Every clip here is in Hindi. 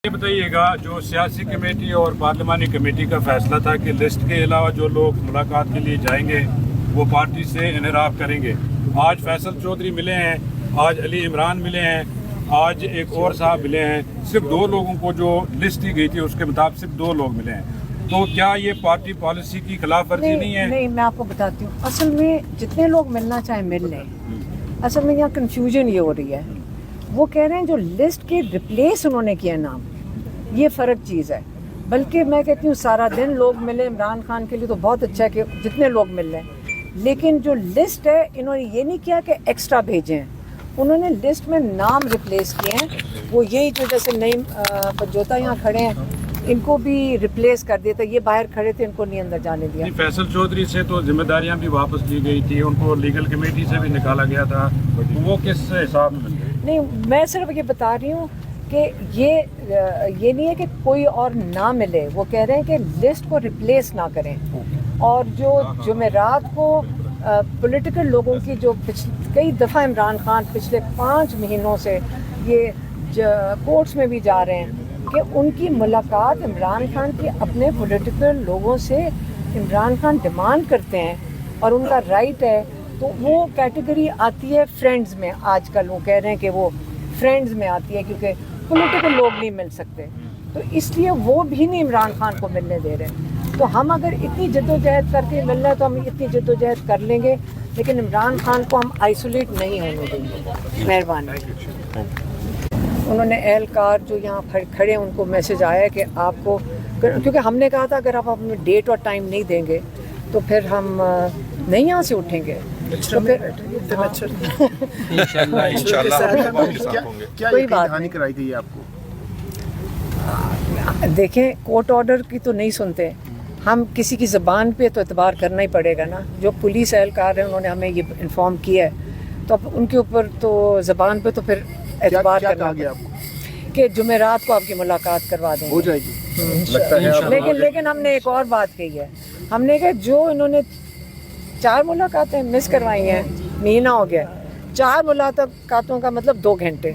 ये बताइएगा, जो सियासी कमेटी और पार्लिमानी कमेटी का फैसला था कि लिस्ट के अलावा जो लोग मुलाकात के लिए जाएंगे वो पार्टी से इनहराफ करेंगे, आज फैसल चौधरी मिले हैं, आज अली इमरान मिले हैं, आज एक और साहब मिले हैं, सिर्फ 2 लोगों को जो लिस्ट दी गई थी उसके मुताबिक सिर्फ 2 लोग मिले हैं। तो क्या ये पार्टी पॉलिसी की खिलाफ वर्जी नहीं है? नहीं, मैं आपको बताती हूँ, असल में जितने लोग मिलना चाहे मिल लें। असल में यहाँ कंफ्यूजन ये हो रही है, वो कह रहे हैं जो लिस्ट के रिप्लेस उन्होंने किया नाम, ये फ़र्क चीज़ है। बल्कि मैं कहती हूँ सारा दिन लोग मिले इमरान खान के लिए तो बहुत अच्छा है कि जितने लोग मिल रहे हैं, लेकिन जो लिस्ट है इन्होंने ये नहीं किया कि एक्स्ट्रा भेजे हैं, उन्होंने लिस्ट में नाम रिप्लेस किए हैं। वो यही जो जैसे नईम पंजोता यहाँ खड़े हैं, इनको भी रिप्लेस कर दिया था, ये बाहर खड़े थे, इनको नहीं अंदर जाने दिया। फैसल चौधरी से तो जिम्मेदारियां भी वापस ली गई थी, उनको लीगल कमेटी से भी निकाला गया था, वो किस हिसाब में मिल गए? नहीं, मैं सिर्फ ये बता रही हूँ कि ये नहीं है कि कोई और ना मिले, वो कह रहे हैं कि लिस्ट को रिप्लेस ना करें। और जो जुमेरात को पॉलिटिकल लोगों की जो कई दफ़ा इमरान खान पिछले 5 महीनों से ये कोर्ट्स में भी जा रहे हैं कि उनकी मुलाकात इमरान खान के अपने पॉलिटिकल लोगों से इमरान खान डिमांड करते हैं और उनका राइट है, तो वो कैटेगरी आती है फ्रेंड्स में। आजकल वो कह रहे हैं कि वो फ्रेंड्स में आती है क्योंकि पॉलिटिकल लोग नहीं मिल सकते, तो इसलिए वो भी नहीं इमरान खान को मिलने दे रहे। तो हम अगर इतनी जद्दोजहद करके मिल रहे हैं तो हम इतनी जद्दोजहद कर लेंगे, लेकिन इमरान खान को हम आइसोलेट नहीं होने देंगे। मेहरबानी। उन्होंने एहलकार जो यहाँ खड़े उनको मैसेज आया है कि आपको, क्योंकि हमने कहा था अगर आप अपने डेट और टाइम नहीं देंगे तो फिर हम नहीं यहाँ से उठेंगे। तो फिर कोई बात नहीं कराई गई है आपको? देखें, कोर्ट ऑर्डर की तो नहीं सुनते हम, किसी की ज़बान पे तो एतबार करना ही पड़ेगा ना। जो पुलिस एहलकार है उन्होंने हमें ये इन्फॉर्म किया है, तो अब उनके ऊपर तो ज़बान पे तो फिर एतबार करना गया आपको कि जुमेरात को आपकी मुलाकात करवा देंगे, हो जाएगी लगता है। लेकिन हमने एक और बात कही है, हमने कहा जो इन्होंने 4 मुलाकातें मिस करवाई हैं, महीना हो गया, 4 मुलाकातों का मतलब 2 घंटे।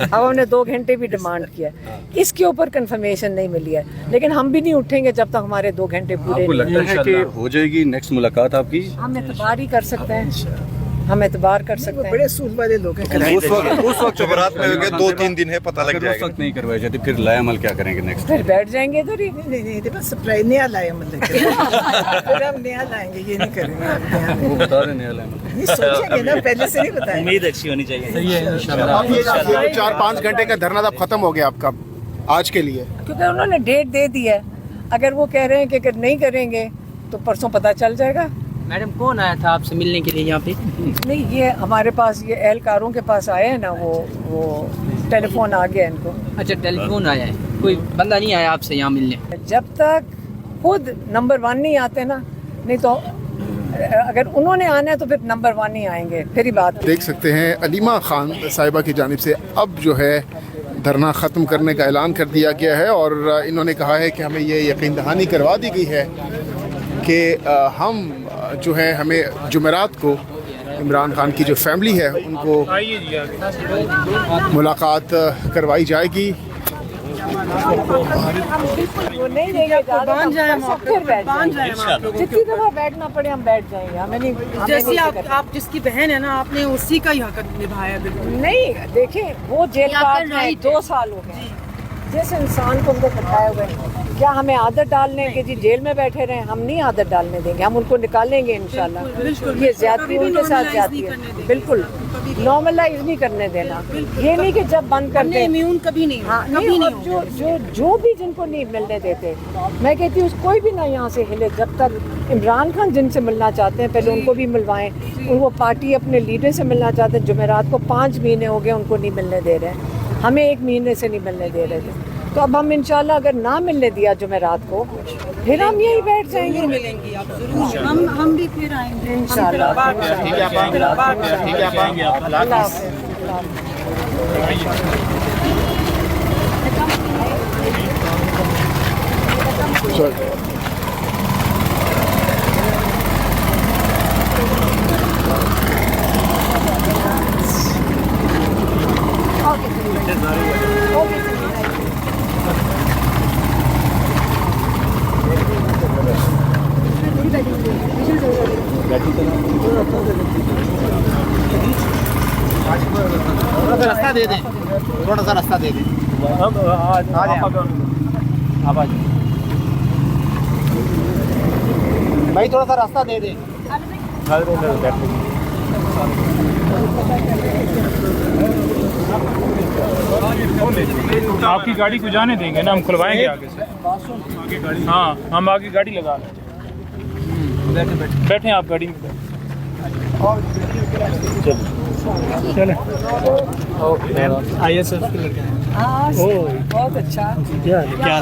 अब हमने 2 घंटे भी डिमांड किया, इसके ऊपर कंफर्मेशन नहीं मिली है, लेकिन हम भी नहीं उठेंगे जब तक हमारे 2 घंटे पूरे आपको लगता है कि हो जाएगी नेक्स्ट मुलाकात आपकी? हम एतबार ही कर सकते हैं, हम एतबार कर सकते हैं। बड़े सूद वाले लोग हैं। उस वक्त जुमेरात में होंगे, 2-3 दिन है, पता लग अगर जाएगा। उस वक्त नहीं करवाई जाती फिर लायामल क्या करेंगे नेक्स्ट? फिर बैठ जाएंगे इधर ही। नहीं, बस सरप्राइज नया लाए मतलब फिर हम नया लाएंगे, ये नहीं करेंगे। वो बता दें नया लायामल, ये सोचेंगे ना, पहले से नहीं बताएंगे। उम्मीद अच्छी होनी चाहिए। सही है इंशाल्लाह। 4-5 घंटे का धरना अब खत्म हो गया आपका आज के लिए, क्योंकि उन्होंने डेट दे दी है। अगर वो कह रहे हैं कि अगर नहीं करेंगे तो परसों पता चल जाएगा। मैडम कौन आया था आपसे मिलने के लिए यहाँ पे? नहीं, ये हमारे पास, ये एहलकारों के पास आए हैं ना, वो टेलीफोन आ गया इनको। अच्छा, टेलीफोन आया है, कोई बंदा नहीं आया आपसे यहाँ मिलने? जब तक खुद नंबर 1 नहीं आते ना, नहीं तो अगर उन्होंने आना है तो फिर नंबर 1 नहीं आएंगे, फिर ही बात। देख सकते हैं अलीमा खान साहिबा की जानिब से अब जो है धरना ख़त्म करने का ऐलान कर दिया गया है और इन्होंने कहा है कि हमें ये यकीन दहानी करवा दी गई है कि हम जो है, हमें जुमेरात को इमरान खान की जो फैमिली है उनको मुलाकात करवाई जाएगी। वो नहीं देंगे, जितनी दफा बैठना पड़े हम बैठ जाएंगे, हमें नहीं। जैसे आप जिसकी बहन है ना, आपने उसी का ही हक निभाया। बिल्कुल नहीं, देखें वो जेल में 2 साल हो गए, जिस इंसान को उनको बिठाए हुए हैं, क्या हमें आदत डालने के जी जेल में बैठे रहे? हम नहीं आदत डालने देंगे, हम उनको निकालेंगे इंशाल्लाह। ये ज्यादती उनके साथ जाती है, बिल्कुल नॉर्मलाइज नहीं करने देना। ये नहीं कि जब बंद कर दें, इम्यून कभी नहीं। हाँ, नहीं, और जो भी जिनको नहीं मिलने देते, मैं कहती हूँ कोई भी ना यहाँ से हिले जब तक इमरान खान जिनसे मिलना चाहते हैं पहले उनको भी मिलवाएं। वो पार्टी अपने लीडर से मिलना चाहते हैं, जुमेरात को 5 महीने हो गए उनको नहीं मिलने दे रहे हैं, हमें 1 महीने से नहीं मिलने दे रहे थे। तो अब हम इंशाल्लाह अगर ना मिलने दिया जुमेरात को, फिर हम यही बैठ जाएंगे। मिलेंगी आप जरूर, हम भी फिर आएंगे इंशाल्लाह। रास्ता दे दें, थोड़ा सा रास्ता दे दें। अब आ जाए आप आ जाए भाई, थोड़ा सा रास्ता दे दें। आपकी गाड़ी को जाने देंगे ना, हम खुलवाएंगे आगे से। हाँ, हम आगे गाड़ी लगा लें। बैठे आप गाड़ी में चले। आइए सर, बहुत अच्छा। क्या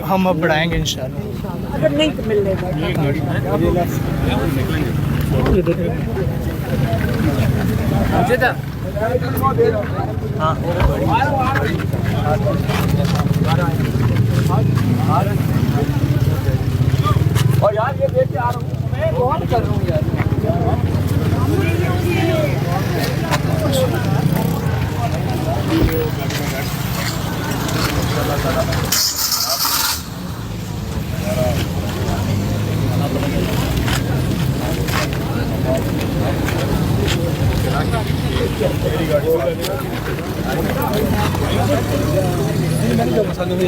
हम अब बढ़ाएंगे इंशाल्लाह। अगर नहीं तो मिलने और यार ये देख के आ रहा हूँ मैं, कौन कर रहा हूँ यार। मैंने जो मसाले में